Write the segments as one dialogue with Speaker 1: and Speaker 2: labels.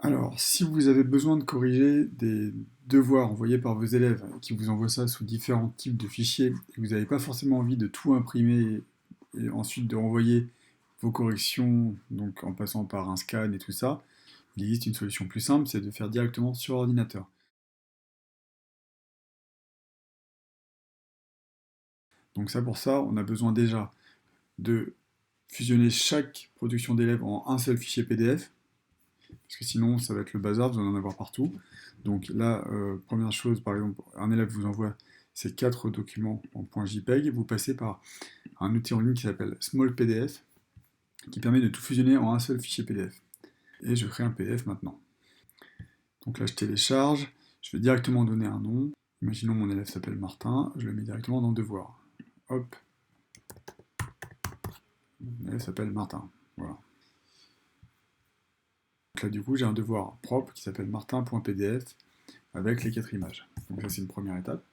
Speaker 1: Alors, si vous avez besoin de corriger des devoirs envoyés par vos élèves, qui vous envoient ça sous différents types de fichiers, et que vous n'avez pas forcément envie de tout imprimer et ensuite de renvoyer vos corrections, donc en passant par un scan et tout ça, il existe une solution plus simple, c'est de faire directement sur ordinateur. Donc ça, pour ça, on a besoin déjà de fusionner chaque production d'élèves en un seul fichier PDF, parce que sinon ça va être le bazar, vous allez en avoir partout. Donc là, première chose, par exemple, un élève vous envoie ces 4 documents en .jpeg, vous passez par un outil en ligne qui s'appelle Small PDF, qui permet de tout fusionner en un seul fichier PDF. Et je crée un PDF maintenant. Donc là, je télécharge, je vais directement donner un nom. Imaginons mon élève s'appelle Martin, je le mets directement dans Devoir. Hop, mon élève s'appelle Martin. Voilà. Donc là, du coup, j'ai un devoir propre qui s'appelle martin.pdf avec les 4 images. Donc ça, c'est une première étape.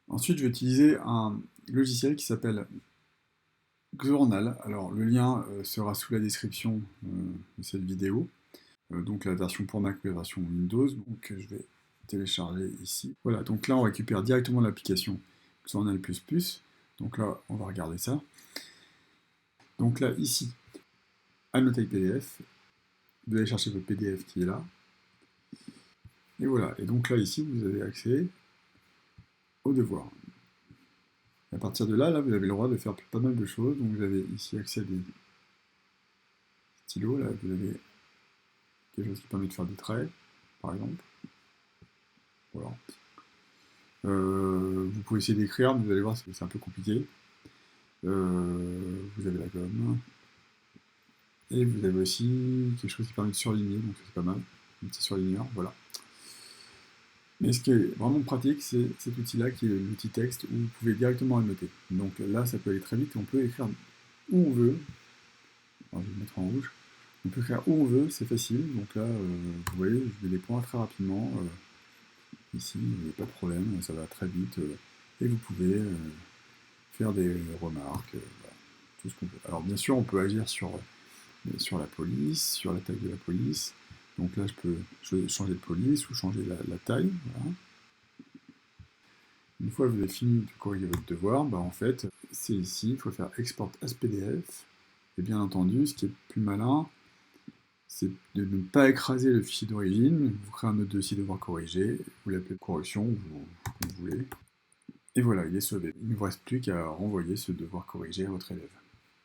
Speaker 1: Ensuite, je vais utiliser un logiciel qui s'appelle Xornal. Alors, le lien sera sous la description de cette vidéo. Donc, la version pour Mac ou la version Windows. Donc, je vais télécharger ici. Voilà, donc là, on récupère directement l'application Xornal++. Donc là, on va regarder ça. Donc là, ici, annoter PDF. Vous allez chercher votre PDF qui est là. Et voilà. Et donc là, ici, vous avez accès au devoir. Et à partir de là, vous avez le droit de faire pas mal de choses. Donc vous avez ici accès à des stylos. Là, vous avez quelque chose qui permet de faire des traits, par exemple. Voilà. Vous pouvez essayer d'écrire, mais vous allez voir, c'est un peu compliqué. Vous avez la gomme. Et vous avez aussi quelque chose qui permet de surligner, donc c'est pas mal. Un petit surligneur, voilà. Mais ce qui est vraiment pratique, c'est cet outil-là qui est l'outil texte où vous pouvez directement annoter. Donc là, ça peut aller très vite et on peut écrire où on veut. Alors, je vais le mettre en rouge. On peut écrire où on veut, c'est facile. Donc là, vous voyez, je mets des points très rapidement. Ici, il n'y a pas de problème, ça va très vite. Et vous pouvez faire des remarques, voilà, tout ce qu'on veut. Alors bien sûr, on peut agir sur la police, sur la taille de la police. Donc là, je peux changer de police ou changer la taille. Voilà. Une fois que vous avez fini de corriger votre devoir, en fait, c'est ici, il faut faire Export as PDF. Et bien entendu, ce qui est plus malin, c'est de ne pas écraser le fichier d'origine. Vous créez un autre dossier devoir corriger, vous l'appelez correction, comme vous voulez. Et voilà, il est sauvé. Il ne vous reste plus qu'à renvoyer ce devoir corrigé à votre élève.